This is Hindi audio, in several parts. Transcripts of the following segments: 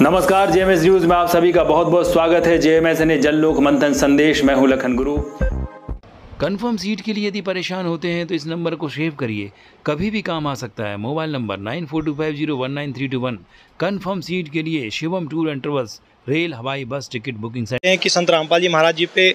नमस्कार, जेएमएस न्यूज में आप सभी का बहुत बहुत स्वागत है। जेएमएस ने जल लोक मंथन संदेश, मैं हूं लखन गुरु। कंफर्म सीट के लिए यदि परेशान होते हैं तो इस नंबर को सेव करिए, कभी भी काम आ सकता है। Mobile number 9425019321। कंफर्म सीट के लिए Shivam tour and travels, rail, हवाई, बस टिकट बुकिंग सेंटर। कि संत रामपाल जी महाराज जी पे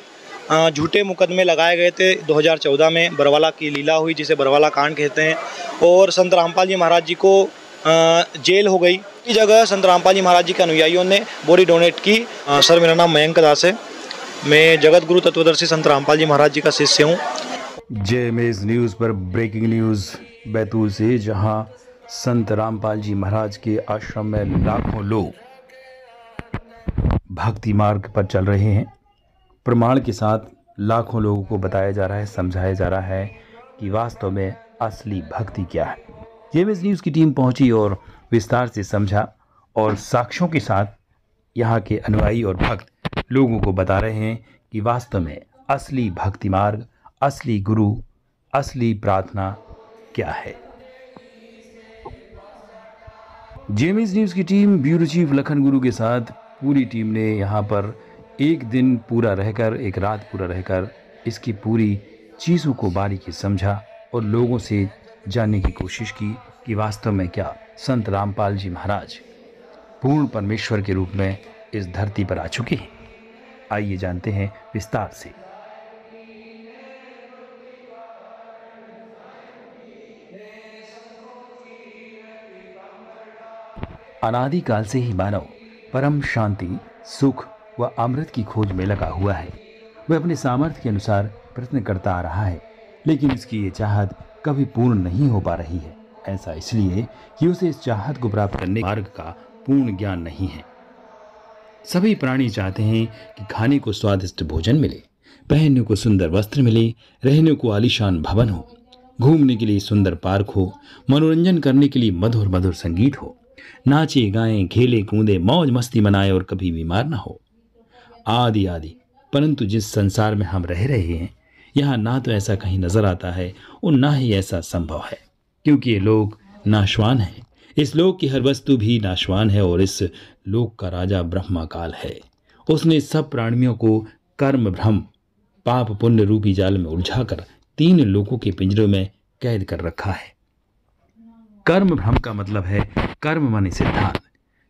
झूठे मुकदमे लगाए गए थे 2014 में। बरवाला की लीला हुई जिसे बरवाला कांड कहते हैं, और संत रामपाल जी महाराज जी को जेल हो गई। इस जगह संत रामपाल जी महाराज जी के अनुयायियों ने बॉडी डोनेट की। सर, मेरा नाम मयंक दास है, मैं जगत गुरु तत्वदर्शी संत रामपाल जी महाराज जी का शिष्य हूँ। जेएमएस न्यूज पर ब्रेकिंग न्यूज बैतूल से, जहां संत रामपाल जी महाराज के आश्रम में लाखों लोग भक्ति मार्ग पर चल रहे हैं। प्रमाण के साथ लाखों लोगों को बताया जा रहा है, समझाया जा रहा है कि वास्तव में असली भक्ति क्या है। जेएमएस न्यूज़ की टीम पहुंची और विस्तार से समझा, और साक्ष्यों के साथ यहाँ के अनुयायी और भक्त लोगों को बता रहे हैं कि वास्तव में असली भक्ति मार्ग, असली गुरु, असली प्रार्थना क्या है। जेएमएस न्यूज़ की टीम ब्यूरो चीफ लखन गुरु के साथ पूरी टीम ने यहाँ पर एक दिन पूरा रहकर, एक रात पूरा रहकर इसकी पूरी चीज़ों को बारीकी समझा और लोगों से जानने की कोशिश की कि वास्तव में क्या संत रामपाल जी महाराज पूर्ण परमेश्वर के रूप में इस धरती पर आ चुके हैं। आइए जानते हैं विस्तार से। अनादिकाल से ही मानव परम शांति, सुख व अमृत की खोज में लगा हुआ है। वह अपने सामर्थ्य के अनुसार प्रयत्न करता आ रहा है, लेकिन उसकी ये चाहत कभी पूर्ण नहीं हो पा रही है। ऐसा इसलिए कि उसे इस चाहत को प्राप्त करने मार्ग का पूर्ण ज्ञान नहीं है। सभी प्राणी चाहते हैं कि खाने को स्वादिष्ट भोजन मिले, पहनने को सुंदर वस्त्र मिले, रहने को आलीशान भवन हो, घूमने के लिए सुंदर पार्क हो, मनोरंजन करने के लिए मधुर मधुर संगीत हो, नाचे गाएं, खेले कूदे, मौज मस्ती मनाए और कभी बीमार ना हो, आदि आदि। परंतु जिस संसार में हम रह रहे हैं, यहाँ ना तो ऐसा कहीं नजर आता है और ना ही ऐसा संभव है, क्योंकि ये लोक नाशवान है। इस लोक की हर वस्तु भी नाशवान है और इस लोक का राजा ब्रह्मा काल है। उसने सब प्राणियों को कर्म भ्रम, पाप पुण्य रूपी जाल में उलझाकर 3 लोकों के पिंजरों में कैद कर रखा है। कर्म भ्रम का मतलब है कर्म माने सिद्धांत।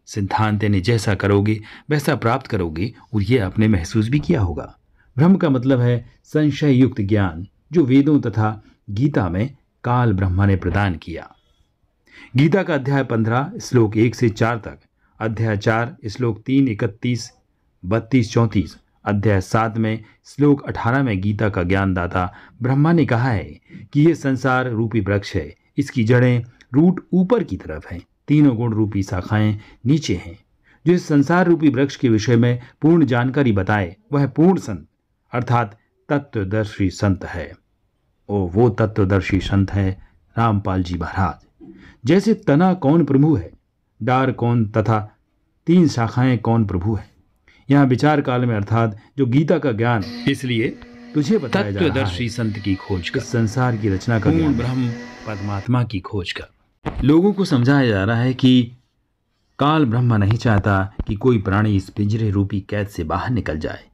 सिद्धांत यानी जैसा करोगे वैसा प्राप्त करोगे, और ये आपने महसूस भी किया होगा। भ्रम का मतलब है संशय युक्त ज्ञान, जो वेदों तथा गीता में काल ब्रह्मा ने प्रदान किया। गीता का अध्याय 15 श्लोक 1 से 4 तक, अध्याय 4 श्लोक 3, 31, 32, 34, अध्याय 7 में श्लोक 18 में गीता का ज्ञानदाता ब्रह्मा ने कहा है कि यह संसार रूपी वृक्ष है। इसकी जड़ें, रूट ऊपर की तरफ हैं, 3 गुण रूपी शाखाएं नीचे हैं। जो इस संसार रूपी वृक्ष के विषय में पूर्ण जानकारी बताए वह पूर्ण संत अर्थात तत्वदर्शी संत है। और वो तत्वदर्शी संत है रामपाल जी महाराज। जैसे तना कौन प्रभु है, डार कौन तथा 3 शाखाएं कौन प्रभु है, यहाँ विचार काल में अर्थात जो गीता का ज्ञान, इसलिए तुझे बताया जा रहा है तत्वदर्शी संत की खोज कर, संसार की रचना का पूर्ण ब्रह्म परमात्मा की खोज कर। लोगों को समझाया जा रहा है कि काल ब्रह्मा नहीं चाहता कि कोई प्राणी इस पिंजरे रूपी कैद से बाहर निकल जाए।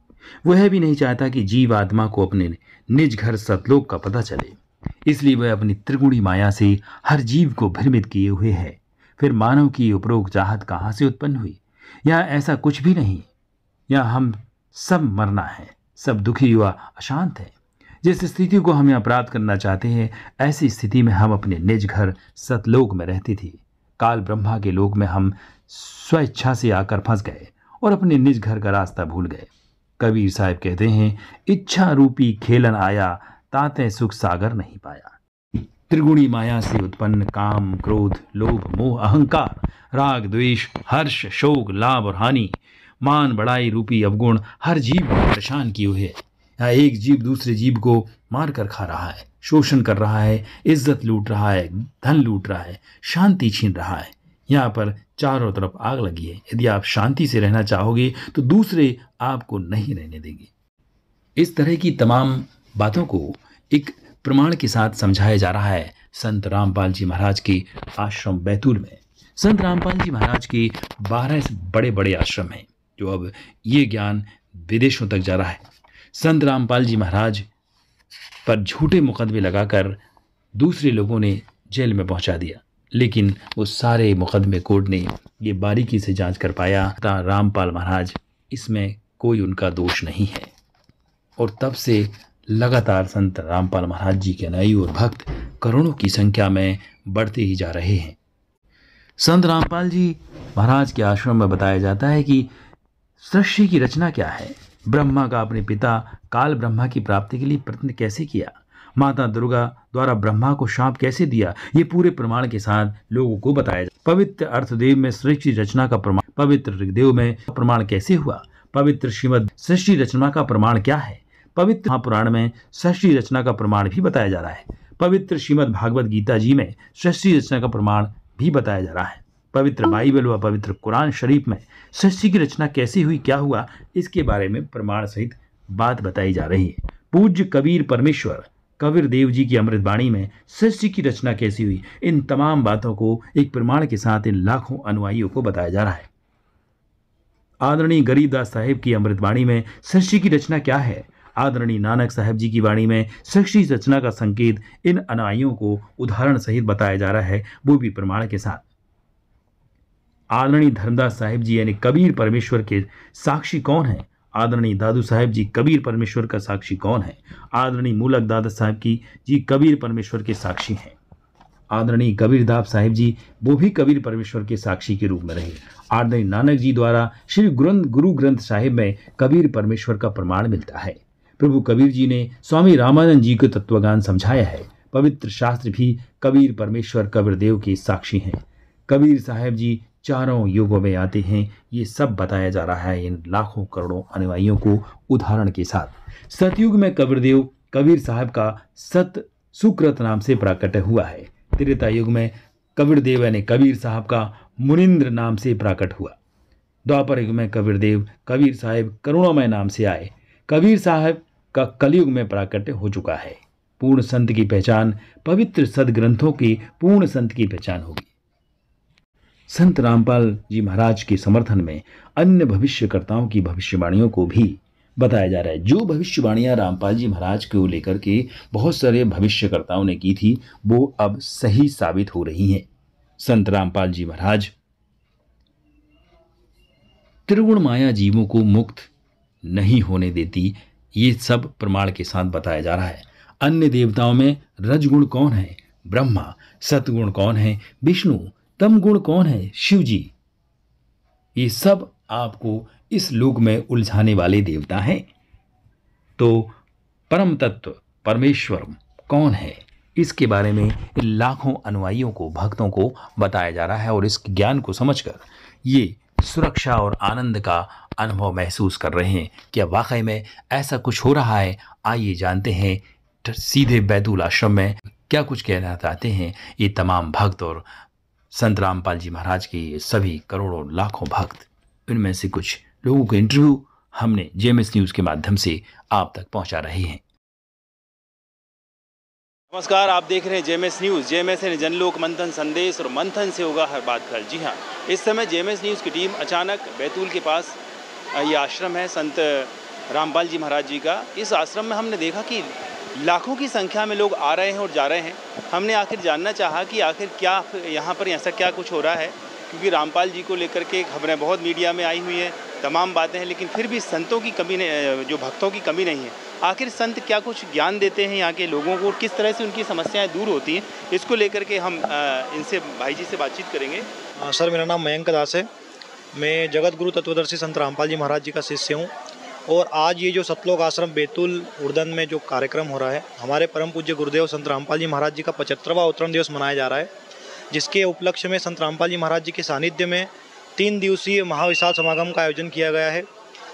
वह भी नहीं चाहता कि जीव आत्मा को अपने निज घर सतलोक का पता चले। इसलिए वह अपनी त्रिगुणी माया से हर जीव को भ्रमित किए हुए है। फिर मानव की उपरोक्त चाहत कहाँ से उत्पन्न हुई? यहाँ ऐसा कुछ भी नहीं। यहाँ हम सब मरना है, सब दुखी व अशांत है। जिस स्थिति को हम यहाँ प्राप्त करना चाहते हैं, ऐसी स्थिति में हम अपने निज घर सतलोक में रहती थी। काल ब्रह्मा के लोक में हम स्वेच्छा से आकर फंस गए और अपने निज घर का रास्ता भूल गए। कबीर साहब कहते हैं, इच्छा रूपी खेलन आया, ताते सुख सागर नहीं पाया। त्रिगुणी माया से उत्पन्न काम, क्रोध, लोभ, मोह, अहंकार, राग, द्वेष, हर्ष, शोक, लाभ और हानि, मान बढ़ाई रूपी अवगुण हर जीव को परेशान किए हुए है। यहाँ एक जीव दूसरे जीव को मार कर खा रहा है, शोषण कर रहा है, इज्जत लूट रहा है, धन लूट रहा है, शांति छीन रहा है। यहाँ पर चारों तरफ आग लगी है। यदि आप शांति से रहना चाहोगे तो दूसरे आपको नहीं रहने देंगे। इस तरह की तमाम बातों को एक प्रमाण के साथ समझाया जा रहा है संत रामपाल जी महाराज के आश्रम बैतूल में, संत रामपाल जी महाराज के 12 बड़े बड़े आश्रम हैं, जो अब ये ज्ञान विदेशों तक जा रहा है। संत रामपाल जी महाराज पर झूठे मुकदमे लगाकर दूसरे लोगों ने जेल में पहुंचा दिया, लेकिन वो सारे मुकदमे कोर्ट ने ये बारीकी से जांच कर पाया था रामपाल महाराज इसमें कोई उनका दोष नहीं है। और तब से लगातार संत रामपाल महाराज जी के अनुयायी और भक्त करोड़ों की संख्या में बढ़ते ही जा रहे हैं। संत रामपाल जी महाराज के आश्रम में बताया जाता है कि सृष्टि की रचना क्या है, ब्रह्मा का अपने पिता काल ब्रह्मा की प्राप्ति के लिए प्रयत्न कैसे किया, माता दुर्गा द्वारा ब्रह्मा को शाप कैसे दिया, ये पूरे प्रमाण के साथ लोगों को बताया जाए। पवित्र अर्थदेव में सृष्टि रचना का प्रमाण, पवित्र ऋग्वेद में प्रमाण कैसे हुआ, पवित्र श्रीमद् सृष्टि रचना का प्रमाण क्या है, पवित्र महापुराण में सृष्टि रचना का प्रमाण भी बताया जा रहा है, पवित्र श्रीमद् भागवत गीता जी में सृष्टि रचना का प्रमाण भी बताया जा रहा है, पवित्र बाइबल व पवित्र कुरान शरीफ में सृष्टि की रचना कैसे हुई, क्या हुआ, इसके बारे में प्रमाण सहित बात बताई जा रही है। पूज्य कबीर परमेश्वर कबीर देव जी की अमृतवाणी में सृष्टि की रचना कैसी हुई, इन तमाम बातों को एक प्रमाण के साथ इन लाखों अनुयायियों को बताया जा रहा है। आदरणीय गरीबदास साहिब की अमृतवाणी में सृष्टि की रचना क्या है, आदरणीय नानक साहब जी की वाणी में सृष्टि रचना का संकेत इन अनुयायियों को उदाहरण सहित बताया जा रहा है, वो भी प्रमाण के साथ। आदरणीय धर्मदास साहिब जी यानी कबीर परमेश्वर के साक्षी कौन है, आदरणीय दादू साहिब जी कबीर परमेश्वर का साक्षी कौन है, आदरणीय मूलक दादा साहब जी कबीर परमेश्वर के साक्षी हैं, आदरणीय कबीरदास साहिब जी वो भी कबीर परमेश्वर के साक्षी के रूप में रहे। आदरणीय नानक जी द्वारा श्री गुरु ग्रंथ साहिब में कबीर परमेश्वर का प्रमाण मिलता है। प्रभु कबीर जी ने स्वामी रामानंद जी को तत्वज्ञान समझाया है। पवित्र शास्त्र भी कबीर परमेश्वर कबीर देव के साक्षी हैं। कबीर साहब जी चारों युगों में आते हैं, ये सब बताया जा रहा है इन लाखों करोड़ों अनुयायियों को उदाहरण के साथ। सतयुग में कबीर देव कबीर साहब का सत सुकृत नाम से प्राकट हुआ है। त्रेता युग में कबीर देव यानी कबीर साहब का मुनिंद्र नाम से प्राकट हुआ। द्वापर युग में कबीर देव कबीर साहब करुणामय नाम से आए। कबीर साहब का कलयुग में प्राकट्य हो चुका है। पूर्ण संत की पहचान पवित्र सदग्रंथों की पूर्ण संत की पहचान होगी। संत रामपाल जी महाराज के समर्थन में अन्य भविष्यकर्ताओं की भविष्यवाणियों को भी बताया जा रहा है। जो भविष्यवाणियां रामपाल जी महाराज को लेकर के बहुत सारे भविष्यकर्ताओं ने की थी, वो अब सही साबित हो रही हैं। संत रामपाल जी महाराज त्रिगुण माया जीवों को मुक्त नहीं होने देती, ये सब प्रमाण के साथ बताया जा रहा है। अन्य देवताओं में रजगुण कौन है, ब्रह्मा। सतगुण कौन है, विष्णु। तम गुण कौन है, शिव जी। ये सब आपको इस लोक में उलझाने वाले देवता हैं। तो परम तत्व परमेश्वर कौन है, इसके बारे में इन लाखों अनुयायियों को भक्तों को बताया जा रहा है और इस ज्ञान को समझकर ये सुरक्षा और आनंद का अनुभव महसूस कर रहे हैं कि अब वाकई में ऐसा कुछ हो रहा है। आइए जानते हैं सीधे बैतूल आश्रम में क्या कुछ कहना चाहते हैं ये तमाम भक्त और संत रामपाल जी महाराज के सभी करोड़ों लाखों भक्त। इनमें से कुछ लोगों के इंटरव्यू हमने जेएमएस न्यूज़ के माध्यम से आप तक पहुंचा रहे हैं। नमस्कार, आप देख रहे हैं जेएमएस न्यूज़। जेएमएस है जनलोक मंथन संदेश और मंथन से होगा हर बात हल। जी हाँ, इस समय जेएमएस न्यूज़ की टीम अचानक बैतूल के पास ये आश्रम है संत रामपाल जी महाराज जी का। इस आश्रम में हमने देखा कि लाखों की संख्या में लोग आ रहे हैं और जा रहे हैं। हमने आखिर जानना चाहा कि आखिर क्या यहाँ पर ऐसा क्या कुछ हो रहा है, क्योंकि रामपाल जी को लेकर के खबरें बहुत मीडिया में आई हुई हैं, तमाम बातें हैं, लेकिन फिर भी संतों की कमी नहीं, जो भक्तों की कमी नहीं है। आखिर संत क्या कुछ ज्ञान देते हैं यहाँ के लोगों को और किस तरह से उनकी समस्याएं दूर होती हैं, इसको लेकर के हम इनसे भाई जी से बातचीत करेंगे। सर, मेरा नाम मयंक दास है। मैं जगत गुरु तत्वदर्शी संत रामपाल जी महाराज जी का शिष्य हूँ और आज ये जो सतलोक आश्रम बैतूल उर्दन में जो कार्यक्रम हो रहा है, हमारे परम पूज्य गुरुदेव संत रामपाल जी महाराज जी का 75वां अवतरण दिवस मनाया जा रहा है, जिसके उपलक्ष्य में संत रामपाल जी महाराज जी के सानिध्य में 3 दिवसीय महाविशाल समागम का आयोजन किया गया है,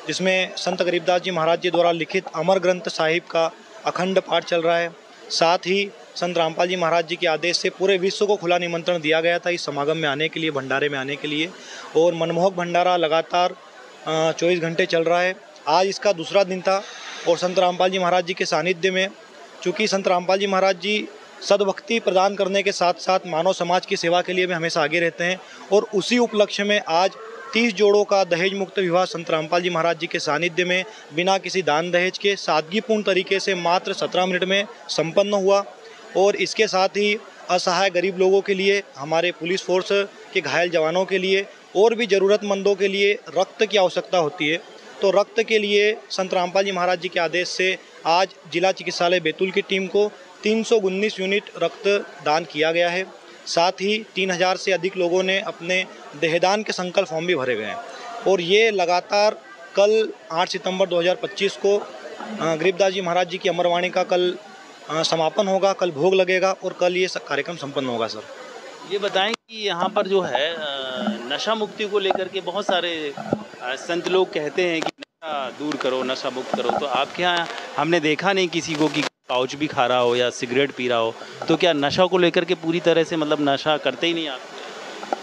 जिसमें संत गरीबदास जी महाराज जी द्वारा लिखित अमर ग्रंथ साहिब का अखंड पाठ चल रहा है। साथ ही संत रामपाल जी महाराज जी के आदेश से पूरे विश्व को खुला निमंत्रण दिया गया था इस समागम में आने के लिए, भंडारे में आने के लिए, और मनमोहक भंडारा लगातार 24 घंटे चल रहा है। आज इसका दूसरा दिन था और संत रामपाल जी महाराज जी के सानिध्य में, चूँकि संत रामपाल जी महाराज जी सद्भक्ति प्रदान करने के साथ साथ मानव समाज की सेवा के लिए भी हमेशा आगे रहते हैं। और उसी उपलक्ष्य में आज 30 जोड़ों का दहेज मुक्त विवाह संत रामपाल जी महाराज जी के सानिध्य में बिना किसी दान दहेज के सादगीपूर्ण तरीके से मात्र 17 मिनट में संपन्न हुआ। और इसके साथ ही असहाय गरीब लोगों के लिए, हमारे पुलिस फोर्स के घायल जवानों के लिए और भी ज़रूरतमंदों के लिए रक्त की आवश्यकता होती है। तो रक्त के लिए संत रामपाल जी महाराज जी के आदेश से आज जिला चिकित्सालय बैतूल की टीम को 319 यूनिट रक्त दान किया गया है। साथ ही 3000 से अधिक लोगों ने अपने देहदान के संकल्प फॉर्म भी भरे गए हैं। और ये लगातार कल 8 सितंबर 2025 को गरीबदास जी महाराज जी की अमरवाणी का कल समापन होगा, कल भोग लगेगा और कल ये कार्यक्रम संपन्न होगा। सर ये बताएं कि यहाँ पर जो है नशा मुक्ति को लेकर के बहुत सारे संत लोग कहते हैं कि नशा दूर करो, नशा मुक्त करो, तो आपके यहाँ हमने देखा नहीं किसी को कि पाउच भी खा रहा हो या सिगरेट पी रहा हो, तो क्या नशा को लेकर के पूरी तरह से मतलब नशा करते ही नहीं आप?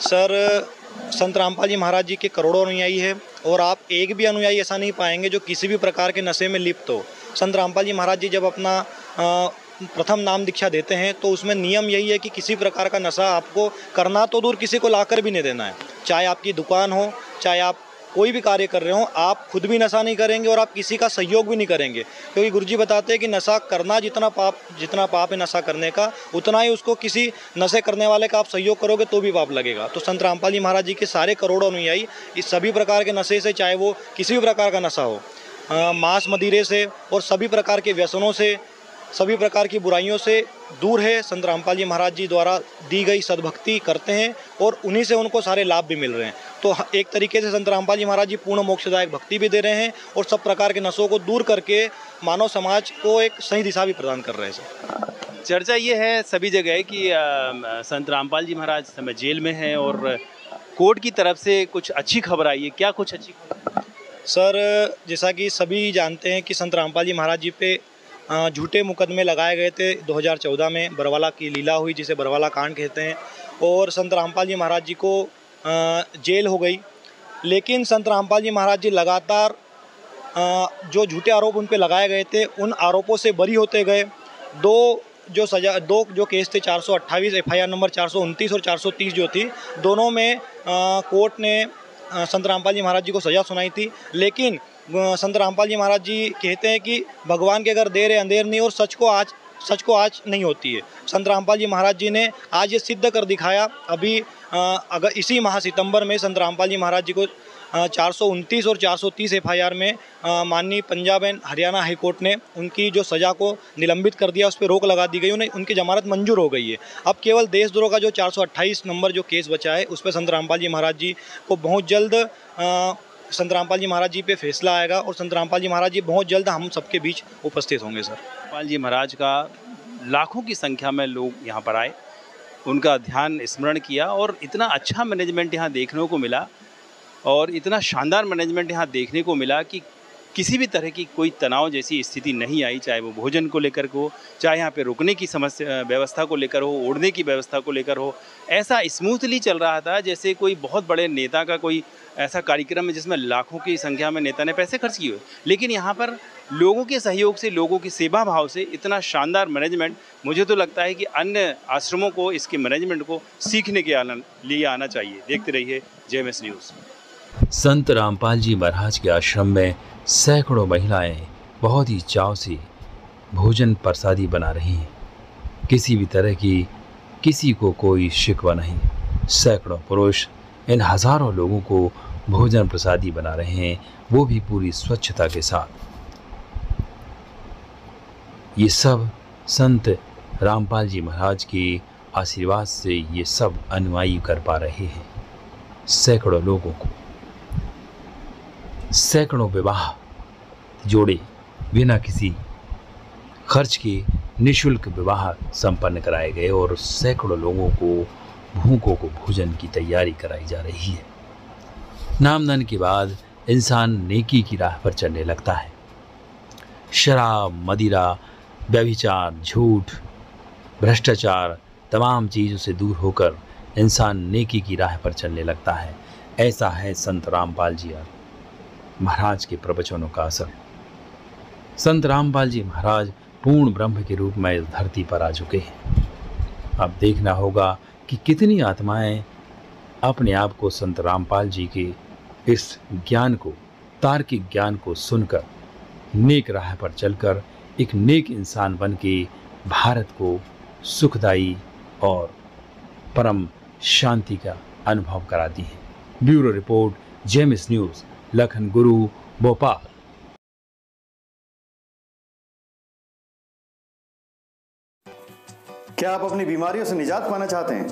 सर संत रामपाल जी महाराज जी के करोड़ों अनुयायी है और आप एक भी अनुयायी ऐसा नहीं पाएंगे जो किसी भी प्रकार के नशे में लिप्त हो। संत रामपाल जी महाराज जी जब अपना प्रथम नाम दीक्षा देते हैं तो उसमें नियम यही है कि किसी प्रकार का नशा आपको करना तो दूर, किसी को लाकर भी नहीं देना है। चाहे आपकी दुकान हो, चाहे आप कोई भी कार्य कर रहे हो, आप खुद भी नशा नहीं करेंगे और आप किसी का सहयोग भी नहीं करेंगे, क्योंकि गुरुजी बताते हैं कि नशा करना जितना पाप है नशा करने का, उतना ही उसको किसी नशे करने वाले का आप सहयोग करोगे तो भी पाप लगेगा। तो संत रामपाल जी महाराज जी के सारे करोड़ों अनुयायी इस सभी प्रकार के नशे से, चाहे वो किसी भी प्रकार का नशा हो, मांस मदिरे से और सभी प्रकार के व्यसनों से, सभी प्रकार की बुराइयों से दूर है। संत रामपाल जी महाराज जी द्वारा दी गई सद्भक्ति करते हैं और उन्हीं से उनको सारे लाभ भी मिल रहे हैं। तो एक तरीके से संत रामपाल जी महाराज जी पूर्ण मोक्षदायक भक्ति भी दे रहे हैं और सब प्रकार के नशों को दूर करके मानव समाज को एक सही दिशा भी प्रदान कर रहे हैं। सर चर्चा ये है सभी जगह कि संत रामपाल जी महाराज समय जेल में हैं और कोर्ट की तरफ से कुछ अच्छी खबर आई है, क्या कुछ अच्छी खबर? सर जैसा कि सभी जानते हैं कि संत रामपाल जी महाराज जी पे झूठे मुकदमे लगाए गए थे 2014 में, बरवाला की लीला हुई जिसे बरवाला कांड कहते हैं, और संत रामपाल जी महाराज जी को जेल हो गई। लेकिन संत रामपाल जी महाराज जी लगातार जो झूठे आरोप उन पे लगाए गए थे उन आरोपों से बरी होते गए। दो जो केस थे 428 FIR नंबर 429 और 430 जो थी, दोनों में कोर्ट ने संत रामपाल जी महाराज जी को सज़ा सुनाई थी। लेकिन संत रामपाल जी महाराज जी कहते हैं कि भगवान के अगर देर है अंधेर नहीं, और सच को आज नहीं होती है। संत रामपाल जी महाराज जी ने आज ये सिद्ध कर दिखाया। अभी अगर इसी माह सितंबर में संत रामपाल जी महाराज जी को 429 और 430 FIR में माननीय Punjab and Haryana high court ने उनकी जो सज़ा को निलंबित कर दिया, उस पर रोक लगा दी गई, उन्हें उनकी जमानत मंजूर हो गई है। अब केवल देशद्रोह का जो 428 नंबर जो केस बचा है उस पर संत रामपाल जी महाराज जी को बहुत जल्द संत रामपाल जी महाराज जी पे फैसला आएगा और संत रामपाल जी महाराज जी बहुत जल्द हम सबके बीच उपस्थित होंगे। सर रामपाल जी महाराज का लाखों की संख्या में लोग यहाँ पर आए, उनका ध्यान स्मरण किया और इतना अच्छा मैनेजमेंट यहाँ देखने को मिला और इतना शानदार मैनेजमेंट यहाँ देखने को मिला कि किसी भी तरह की कोई तनाव जैसी स्थिति नहीं आई, चाहे वो भोजन को लेकर हो, चाहे यहाँ पे रुकने की समस्या व्यवस्था को लेकर हो, ओढ़ने की व्यवस्था को लेकर हो। ऐसा स्मूथली चल रहा था जैसे कोई बहुत बड़े नेता का कोई ऐसा कार्यक्रम है जिसमें लाखों की संख्या में नेता ने पैसे खर्च किए हुए। लेकिन यहाँ पर लोगों के सहयोग से, लोगों की सेवा भाव से इतना शानदार मैनेजमेंट, मुझे तो लगता है कि अन्य आश्रमों को इसके मैनेजमेंट को सीखने के लिए आना चाहिए। देखते रहिए JMS न्यूज़। संत रामपाल जी महाराज के आश्रम में सैकड़ों महिलाएं बहुत ही चाव से भोजन प्रसादी बना रही हैं। किसी भी तरह की किसी को कोई शिकवा नहीं। सैकड़ों पुरुष इन हजारों लोगों को भोजन प्रसादी बना रहे हैं, वो भी पूरी स्वच्छता के साथ। ये सब संत रामपाल जी महाराज के आशीर्वाद से ये सब अनुयायी कर पा रहे हैं। सैकड़ों लोगों को, सैकड़ों विवाह जोड़े बिना किसी खर्च के निःशुल्क विवाह संपन्न कराए गए और सैकड़ों लोगों को भूखों को भोजन की तैयारी कराई जा रही है। नामदान के बाद इंसान नेकी की राह पर चलने लगता है। शराब, मदिरा, व्यभिचार, झूठ, भ्रष्टाचार, तमाम चीज़ों से दूर होकर इंसान नेकी की राह पर चलने लगता है। ऐसा है संत रामपाल जी महाराज के प्रवचनों का असर। संत रामपाल जी महाराज पूर्ण ब्रह्म के रूप में इस धरती पर आ चुके हैं। अब देखना होगा कि कितनी आत्माएं अपने आप को संत रामपाल जी के इस ज्ञान को, तार्किक ज्ञान को सुनकर नेक राह पर चलकर एक नेक इंसान बन के भारत को सुखदायी और परम शांति का अनुभव कराती है। Bureau report, JMS news, Lakhan गुरु, भोपाल। क्या आप अपनी बीमारियों से निजात पाना चाहते हैं,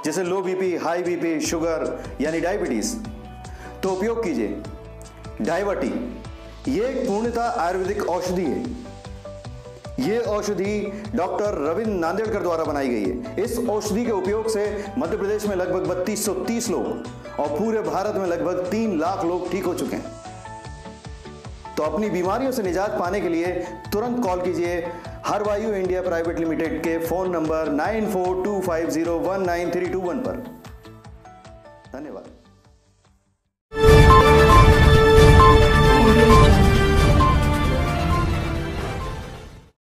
जैसे लो बीपी, हाई बीपी, शुगर यानी डायबिटीज? तो उपयोग कीजिए डायवर्टी। ये एक पूर्णतः आयुर्वेदिक औषधि है। ये औषधि डॉक्टर रविंद्र नांदेड़कर द्वारा बनाई गई है। इस औषधि के उपयोग से मध्य प्रदेश में लगभग 3230 लोग और पूरे भारत में लगभग 3 लाख लोग ठीक हो चुके हैं। तो अपनी बीमारियों से निजात पाने के लिए तुरंत कॉल कीजिए हरवायु इंडिया प्राइवेट लिमिटेड के फोन नंबर 9425019321 पर। धन्यवाद।